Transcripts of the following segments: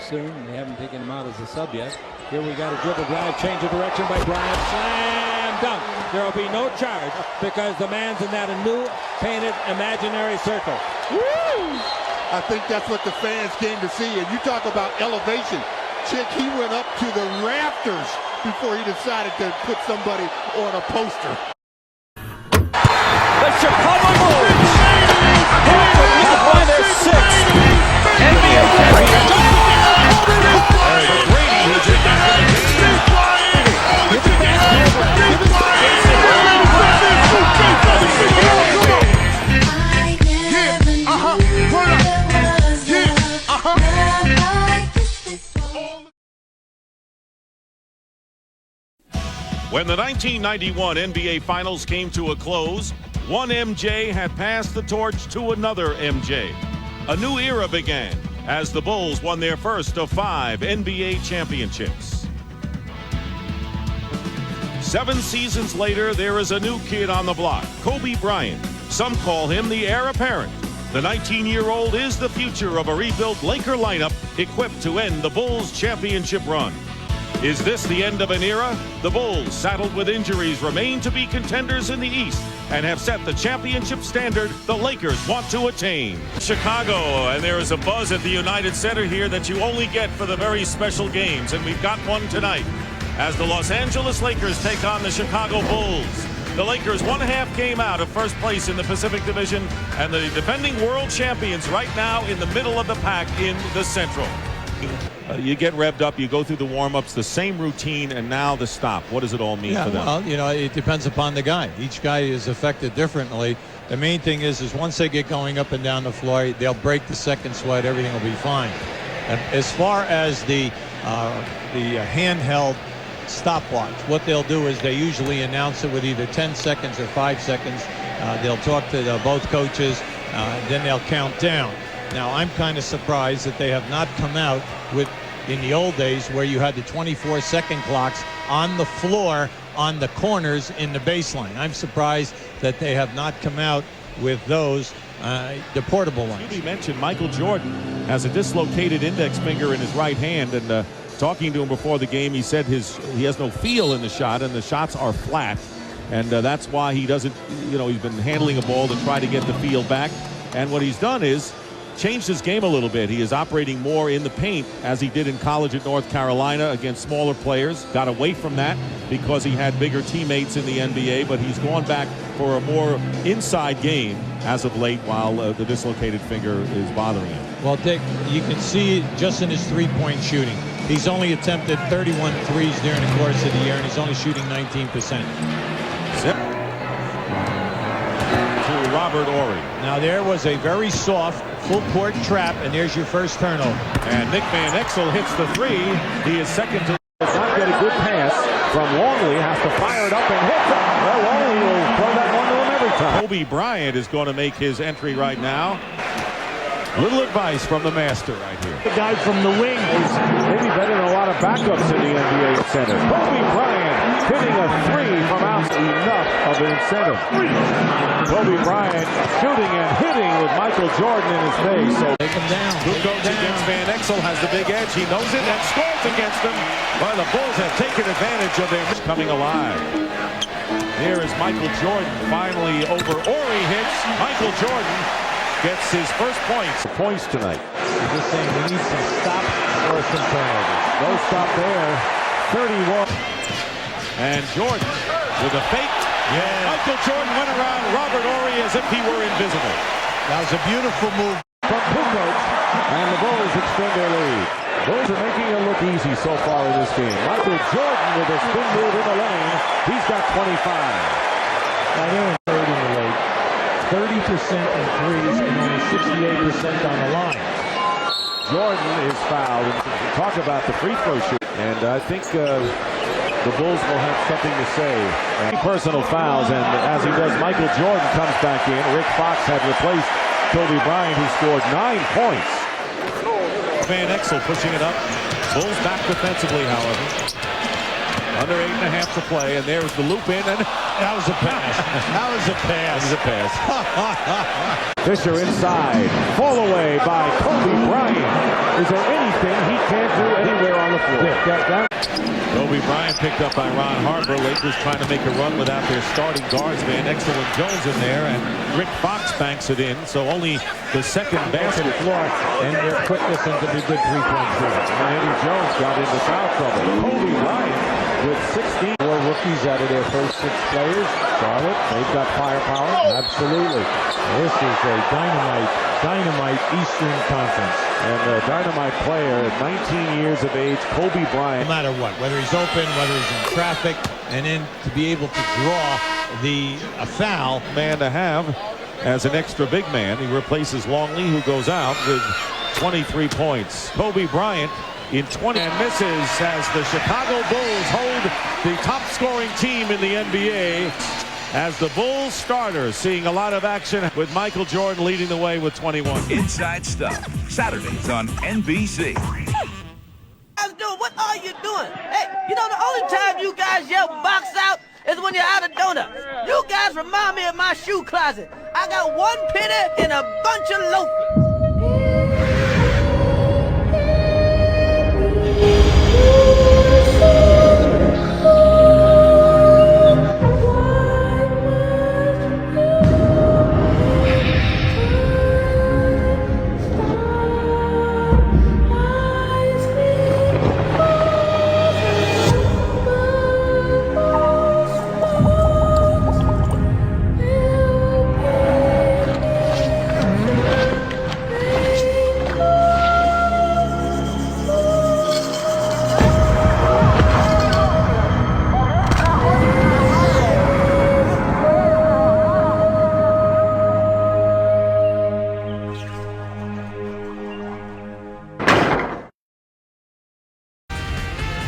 soon. They haven't taken him out as a sub yet. Here we got a dribble drive, change of direction by Bryant. Slam dunk. There will be no charge because the man's in that new painted imaginary circle. Woo! I think that's what the fans came to see. And you talk about elevation. Chick, he went up to the rafters before he decided to put somebody on a poster. The Chicago Bulls have won their sixth NBA championship. Brady, who did that. When the 1991 NBA Finals came to a close, one MJ had passed the torch to another MJ. A new era began as the Bulls won their first of 5 NBA championships. 7 seasons later, there is a new kid on the block, Kobe Bryant. Some call him the heir apparent. The 19-year-old is the future of a rebuilt Laker lineup equipped to end the Bulls' championship run. Is this the end of an era? The Bulls, saddled with injuries, remain to be contenders in the East and have set the championship standard the Lakers want to attain. Chicago, and there is a buzz at the United Center here that you only get for the very special games, and we've got one tonight as the Los Angeles Lakers take on the Chicago Bulls. The Lakers 1.5 game out of first place in the Pacific Division, and the defending world champions right now in the middle of the pack in the Central. You get revved up, you go through the warm-ups, the same routine, and now the stop. What does it all mean for them? Well, you know, it depends upon the guy. Each guy is affected differently. The main thing is once they get going up and down the floor, they'll break the second sweat. Everything will be fine. And as far as the handheld stopwatch, what they'll do is they usually announce it with either 10 seconds or 5 seconds. They'll talk to both coaches, then they'll count down. Now, I'm kind of surprised that they have not come out with, in the old days, where you had the 24-second clocks on the floor, on the corners in the baseline. I'm surprised that they have not come out with those, the portable ones. You mentioned Michael Jordan has a dislocated index finger in his right hand, and talking to him before the game, he said he has no feel in the shot, and the shots are flat, and that's why he doesn't, you know, he's been handling a ball to try to get the feel back, and what he's done is changed his game a little bit. He is operating more in the paint as he did in college at North Carolina against smaller players. Got away from that because he had bigger teammates in the NBA, but he's gone back for a more inside game as of late while the dislocated finger is bothering him. Well, Dick, you can see just in his three-point shooting. He's only attempted 31 threes during the course of the year, and he's only shooting 19%. To Robert Horry. Now there was a very soft full-court trap, and there's your first turnover. And Nick Van Exel hits the 3. He is second to... Does not get a good pass from Longley. Has to fire it up and hit it. Well, Longley will throw that one to him every time. Kobe Bryant is going to make his entry right now. Little advice from the master right here. The guy from the wing is maybe better than a lot of backups in the NBA center. Kobe Bryant hitting a 3 from out. Enough of an incentive. Kobe Bryant shooting and hitting with Michael Jordan in his face. So take him down. Who goes against Van Exel has the big edge. He knows it and scores against them. Well, the Bulls have taken advantage of their coming alive. Here is Michael Jordan finally over. Horry hits. Michael Jordan gets his first points tonight. I'm just saying we need some stops or some turnovers. No stop there. 31. And Jordan with a fake. Yeah. Michael Jordan went around Robert Horry as if he were invisible. That was a beautiful move from Kukoc, and the Bulls extend their lead. Bulls are making it look easy so far in this game. Michael Jordan with a spin move in the lane. He's got 25. Now they're in third in the league. 30% in threes and only 68% on the line. Jordan is fouled. Talk about the free throw shoot. And I think the Bulls will have something to say. Personal fouls, and as he does, Michael Jordan comes back in. Rick Fox had replaced Kobe Bryant, who scored 9 points. Van Exel pushing it up. Bulls back defensively, however. Under 8.5 to play, and there's the loop in, and That was a pass. That was a pass. that is a pass. Fisher inside, fall away by Kobe Bryant. Is there anything he can't do anywhere on the floor? Kobe Bryant picked up by Ron Harper. Lakers trying to make a run without their starting guards. Van Exel and Jones in there, and Rick Fox banks it in. So only the second basket floor, And their quickness into the good three-point shooting. and Eddie Jones got into foul trouble. Kobe Bryant with 16. 4 rookies out of their first 6 players. Charlotte, they've got firepower. Absolutely. This is a dynamite Eastern Conference. And a dynamite player at 19 years of age, Kobe No Bryant. matter what, whether he's open, whether he's in traffic, and then to be able to draw a foul. Man to have as an extra big man. He replaces Longley, who goes out with 23 points. Kobe Bryant in 20 and misses as the Chicago Bulls hold the top scoring team in the NBA. As the Bulls starters seeing a lot of action with Michael Jordan leading the way with 21. Inside Stuff, Saturdays on NBC. Guys doing? What are you doing? Hey, you know the only time you guys yell box out is when you're out of donuts. You guys remind me of my shoe closet. I got 1 penny and a bunch of loafers.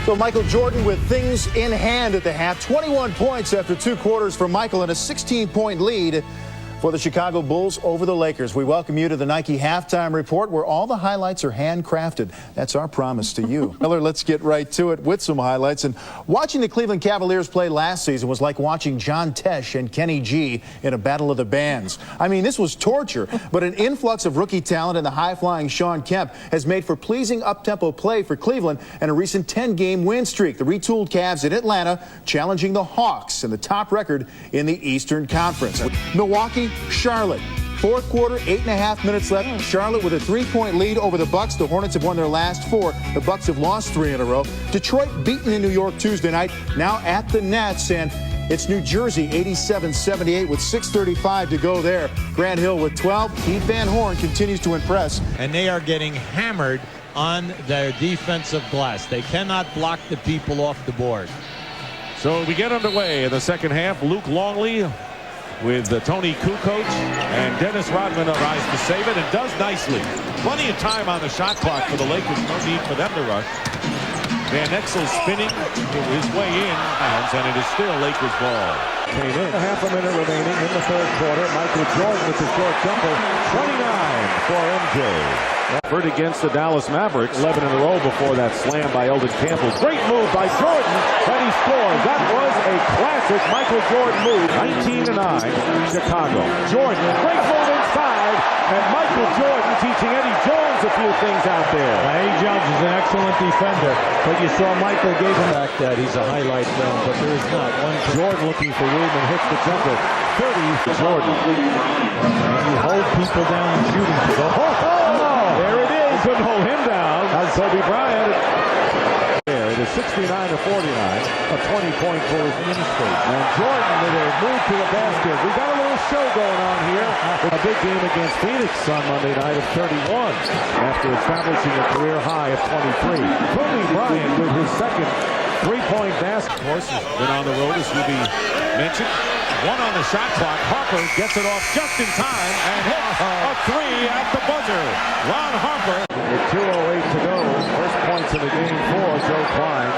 So Michael Jordan with things in hand at the half. 21 points after 2 quarters for Michael and a 16-point lead for the Chicago Bulls over the Lakers. We welcome you to the Nike Halftime Report, where all the highlights are handcrafted. That's our promise to you. Miller, let's get right to it with some highlights. And watching the Cleveland Cavaliers play last season was like watching John Tesh and Kenny G in a battle of the bands. I mean, this was torture, but an influx of rookie talent and the high-flying Shawn Kemp has made for pleasing up-tempo play for Cleveland and a recent 10-game win streak. The retooled Cavs in Atlanta challenging the Hawks in the top record in the Eastern Conference. Milwaukee, Charlotte. 4th quarter, 8.5 minutes left. Charlotte with a 3-point lead over the Bucks. The Hornets have won their last 4. The Bucks have lost 3 in a row. Detroit beaten in New York Tuesday night. Now at the Nets, and it's New Jersey 87-78 with 6:35 to go there. Grant Hill with 12. Keith Van Horn continues to impress. And they are getting hammered on their defensive glass. They cannot block the people off the board. So we get underway in the second half. Luke Longley with Tony Kukoc, and Dennis Rodman tries to save it and does nicely. Plenty of time on the shot clock for the Lakers. No need for them to rush. Van Exel spinning his way in, and it is still Lakers ball. Came in. Half a minute remaining in the 3rd quarter. Michael Jordan with the short jumper. 29 for MJ. Effort against the Dallas Mavericks. 11 in a row before that slam by Eldon Campbell. Great move by Jordan, and he scores. That was a classic Michael Jordan move. 19-9, Chicago. Jordan, great move inside, and Michael Jordan teaching Eddie Jones a few things out there. Eddie Jones is an excellent defender, but you saw Michael gave him back that he's a highlight film, but there is not one. Jordan looking for room and hits the jumper. 30 to Jordan. And you hold people down and shoot them. There it is. Couldn't hold him down. That's Kobe Bryant. There it is, 69-49, a 20-point for his in-state. And Jordan with a move to the basket. We got a little show going on here. A big game against Phoenix on Monday night of 31 after establishing a career high of 23. Kobe Bryant with his second 3-point basket. Of course, has been on the road, as will be mentioned. 1 on the shot clock. Harper gets it off just in time and hits a 3 at the buzzer. Ron Harper. With 2:08 to go. First points in the game for Joe Klein.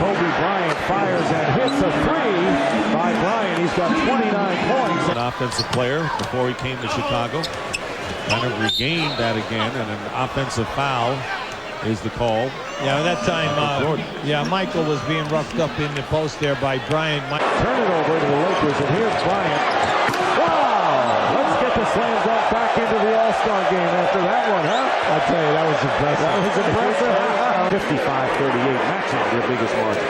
Kobe Bryant fires and hits a 3 by Bryant. He's got 29 points. An offensive player before he came to Chicago. Kind of regained that again, and an offensive foul is the call. Yeah, at that time, Michael was being roughed up in the post there by Bryant. Turn it over to the Lakers, and here's Bryant. Wow! Let's get the slam dunk back into the All-Star game after that one, huh? I tell you, that was impressive. That was impressive. 55-38, matching their biggest margin.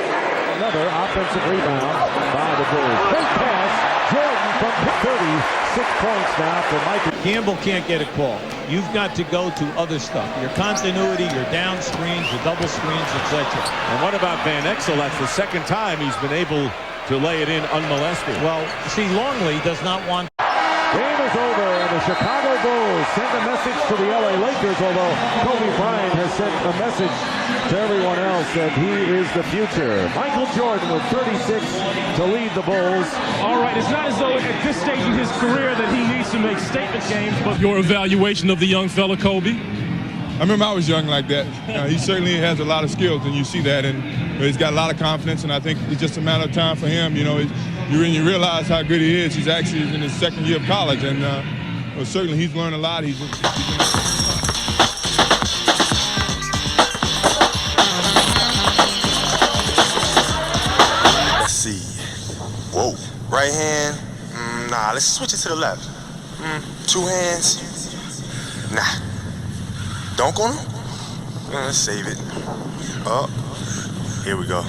Another offensive rebound by the Bulls. Great pass. Jordan from 36 points now for Michael. Campbell can't get a call. You've got to go to other stuff. Your continuity, your down screens, your double screens, etc. And what about Van Exel? That's the second time he's been able to lay it in unmolested. Well, see, Longley does not want... Game is over, and the Chicago Bulls send a message to the LA Lakers, although Kobe Bryant has sent a message to everyone else that he is the future. Michael Jordan with 36 to lead the Bulls. All right, it's not as though at this stage in his career that he needs to make statement games, but your evaluation of the young fella, Kobe? I remember I was young like that. He certainly has a lot of skills, and you see that, and he's got a lot of confidence, and I think it's just a matter of time for him. You realize how good he is. He's actually in his second year of college, and certainly he's learned a lot. Let's see. Whoa. Right hand. Nah, let's switch it to the left. Two hands. Nah. Dunk on him? Let's save it. Up. Here we go.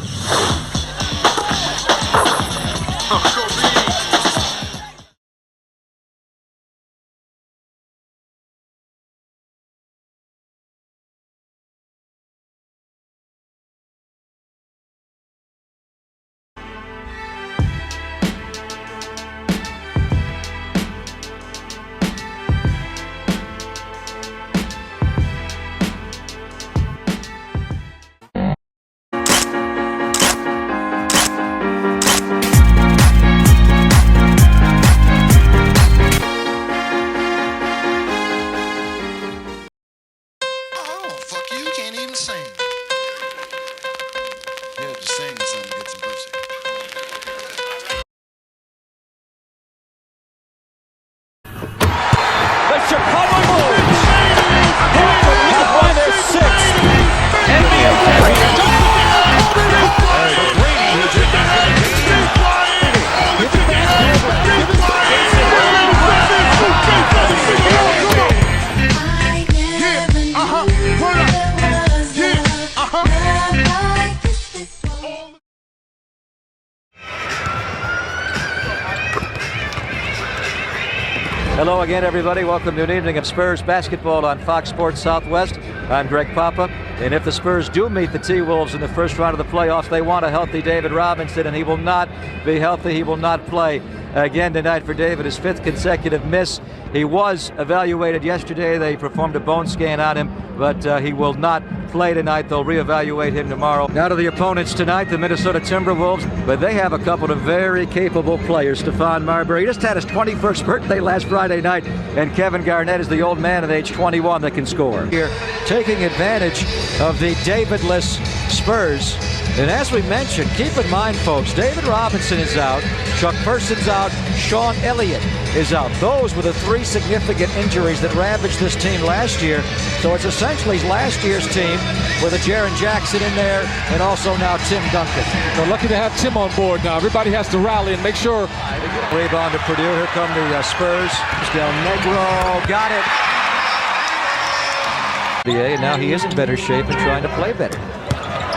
Hello again, everybody. Welcome to an evening of Spurs basketball on Fox Sports Southwest. I'm Greg Papa, and if the Spurs do meet the T-Wolves in the first round of the playoffs, they want a healthy David Robinson, and he will not be healthy. He will not play again tonight for David, his 5th consecutive miss. He was evaluated yesterday. They performed a bone scan on him, but he will not play tonight. They'll reevaluate him tomorrow. Now to the opponents tonight, the Minnesota Timberwolves, but they have a couple of very capable players. Stephon Marbury, he just had his 21st birthday last Friday night, and Kevin Garnett is the old man at age 21 that can score. Here, taking advantage of the David-less Spurs. And as we mentioned, keep in mind, folks, David Robinson is out, Chuck Person's out, Sean Elliott is out. Those were the 3 significant injuries that ravaged this team last year. So it's essentially last year's team with a Jaren Jackson in there and also now Tim Duncan. We're lucky to have Tim on board now. Everybody has to rally and make sure. Rebound to Purdue. Here come the Spurs. Del Negro got it. And now he is in better shape and trying to play better.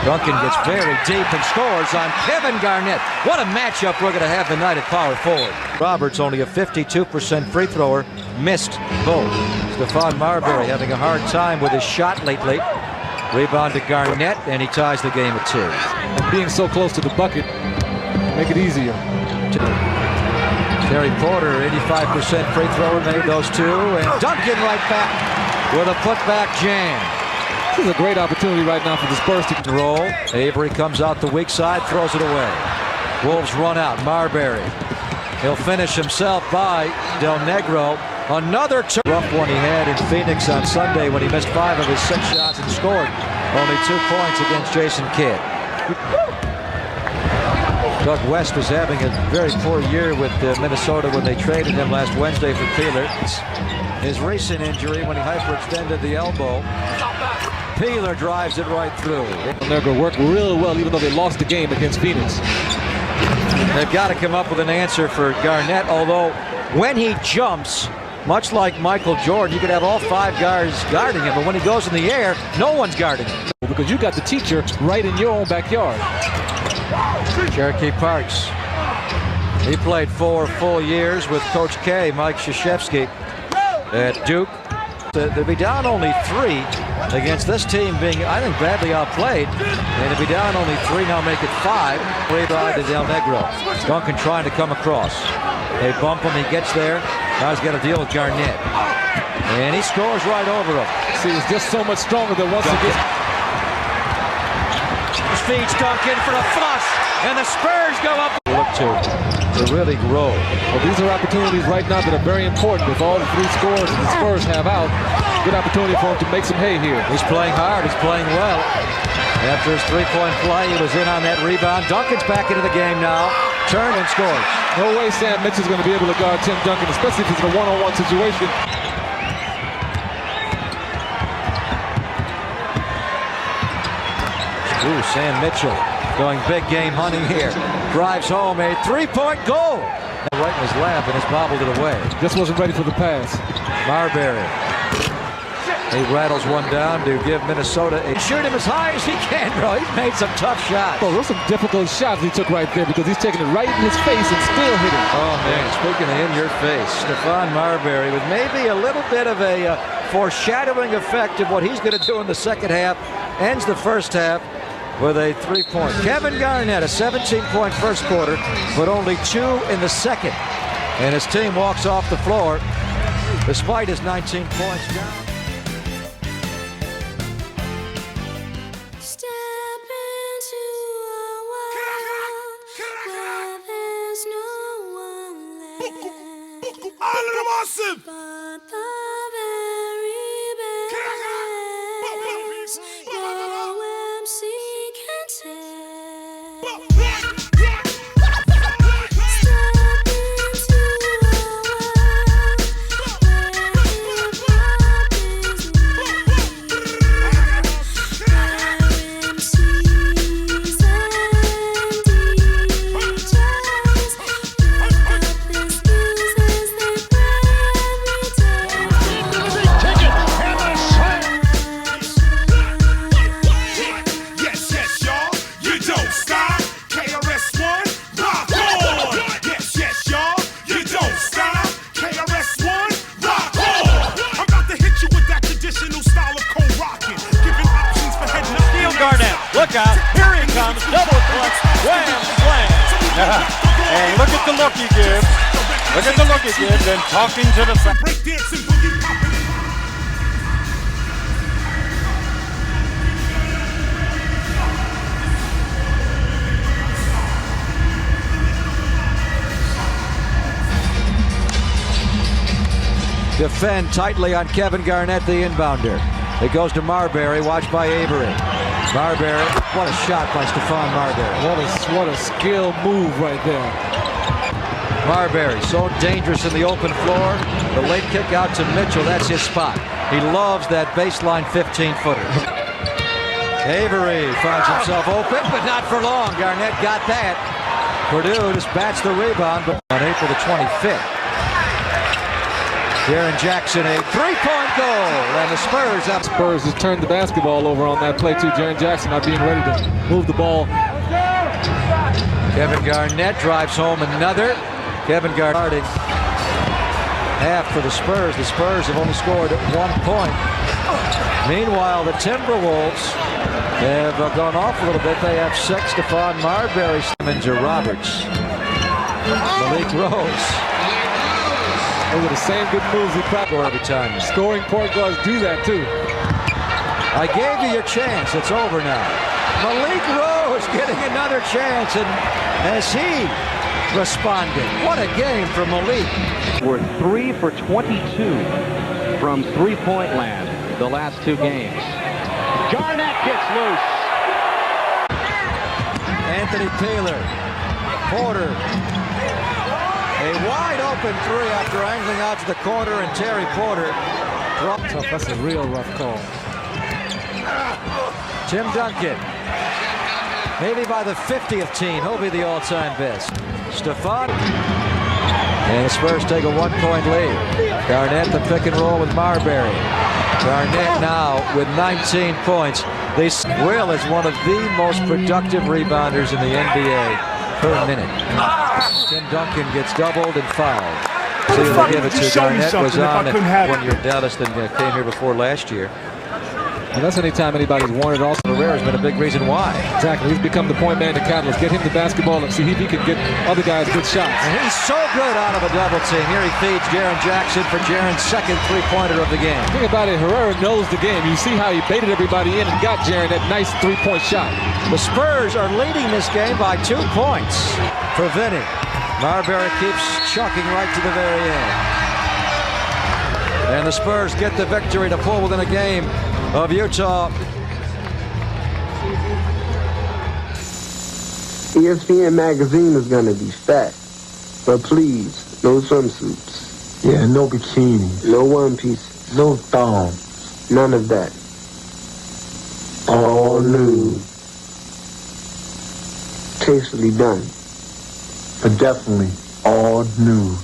Duncan gets very deep and scores on Kevin Garnett. What a matchup we're going to have tonight at power forward. Roberts, only a 52% free thrower, missed both. Stephon Marbury having a hard time with his shot lately. Rebound to Garnett, and he ties the game at 2. And being so close to the bucket, make it easier. Terry Porter, 85% free thrower, made those 2, and Duncan right back with a putback jam. This is a great opportunity right now for the Spurs to roll. Avery comes out the weak side, throws it away. Wolves run out. Marbury. He'll finish himself by Del Negro. Another rough one he had in Phoenix on Sunday when he missed 5 of his 6 shots and scored only 2 points against Jason Kidd. Doug West was having a very poor year with Minnesota when they traded him last Wednesday for Keeler. His recent injury when he hyperextended the elbow Peeler drives it right through. They're going to work real well, even though they lost the game against Phoenix. They've got to come up with an answer for Garnett, although when he jumps, much like Michael Jordan, you could have all 5 guards guarding him, but when he goes in the air, no one's guarding him. Because you got the teacher right in your own backyard. Cherokee Parks. He played 4 full years with Coach K, Mike Krzyzewski, at Duke. They'll be down only 3 against this team being, I think, badly outplayed. And to be down only 3, now make it 5. Rebound to Del Negro. Duncan trying to come across. They bump him, he gets there. Now he's got to deal with Garnett. And he scores right over him. See, he's just so much stronger than once he gets... Feeds Duncan for a flush, and the Spurs go up. Look to really grow. Well, these are opportunities right now that are very important. With all the 3 scores that the Spurs have out, good opportunity for him to make some hay here. He's playing hard. He's playing well. After his 3-point play, he was in on that rebound. Duncan's back into the game now. Turned and scores. No way Sam Mitchell's going to be able to guard Tim Duncan, especially if it's in a one-on-one situation. Ooh, Sam Mitchell going big game hunting here. Drives home a 3-point goal. Right in his lap and has bobbled it away. Just wasn't ready for the pass. Marbury. He rattles one down to give Minnesota a shoot him as high as he can, bro. He's made some tough shots. Oh, those are some difficult shots he took right there because he's taking it right in his face and still hitting. Oh, man, speaking of in your face, Stephon Marbury with maybe a little bit of a foreshadowing effect of what he's going to do in the second half. Ends the first half with a 3-point. Kevin Garnett, a 17-point first quarter, but only 2 in the second. And his team walks off the floor despite his 19 points down. Look out, here he comes, double clutch, wham, slam. And look at the look he gives. Look at the look he gives and talking to the side. Defend tightly on Kevin Garnett, the inbounder. It goes to Marbury, watched by Avery. Marbury, what a shot by Stephon Marbury. What a skill move right there. Marbury, so dangerous in the open floor. The late kick out to Mitchell, that's his spot. He loves that baseline 15-footer. Avery finds himself open, but not for long. Garnett got that. Purdue just bats the rebound, but on April the 25th. Jaren Jackson, a 3-point goal, and the Spurs up. Spurs has turned the basketball over on that play too. Jaren Jackson not being ready to move the ball. Kevin Garnett drives home another. Kevin Garnett half for the Spurs. The Spurs have only scored 1 point. Meanwhile, the Timberwolves have gone off a little bit. They have 6. Stephon Marbury, Simmons, or Roberts. Malik Rose. Those are the same good moves he practiced every time. Scoring point guards do that too. I gave you your chance. It's over now. Malik Rose getting another chance, and as he responded, what a game for Malik. We're 3 for 22 from three-point land the last 2 games. Garnett gets loose. Anthony Peeler, Porter. A wide open 3 after angling out to the corner, and Terry Porter dropped. That's a real rough call. Tim Duncan. Maybe by the 50th team, he'll be the all-time best. Stephon. And the Spurs take a 1-point lead. Garnett the pick and roll with Marbury. Garnett now with 19 points. Will is one of the most productive rebounders in the NBA per minute. Tim Duncan gets doubled and fouled. See who they give it to. Garnett was on it when you're Dallas that came here before last year. And that's anytime anybody's wanted. Also, Herrera's been a big reason why. Exactly. He's become the point man to catalyst. Get him the basketball and see if he can get other guys good shots. And he's so good out of a double team. Here he feeds Jaren Jackson for Jaren's second three-pointer of the game. The thing about it, Herrera knows the game. You see how he baited everybody in and got Jaren that nice three-point shot. The Spurs are leading this game by 2 points for Vinny. Marbury keeps chucking right to the very end. And the Spurs get the victory to pull within a game of Utah. ESPN magazine is going to be fat, but please, no swimsuits. Yeah, no bikinis. No one pieces. No thong. None of that. All nude. Tastefully done. But definitely all nude.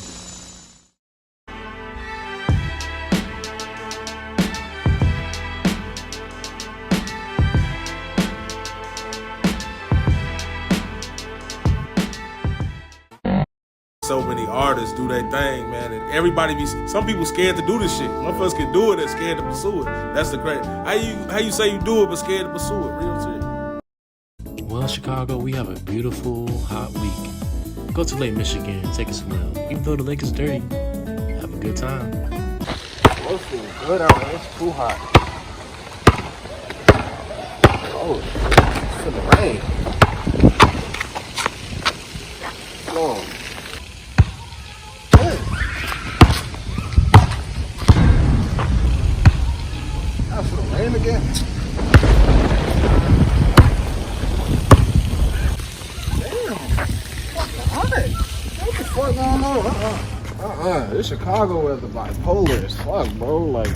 So many artists do their thing, man, and everybody some people scared to do this shit. Motherfuckers can do it and scared to pursue it. That's the crazy. How you say you do it but scared to pursue it? Real shit. Well, Chicago, we have a beautiful, hot week. Go to Lake Michigan, take a swim. Even though the lake is dirty, have a good time. It feels good out here. It's too hot. Oh, it's in the rain. Oh. That's for the rain again. Damn. What the fuck going on? This Chicago weather bipolar as fuck, bro. Like.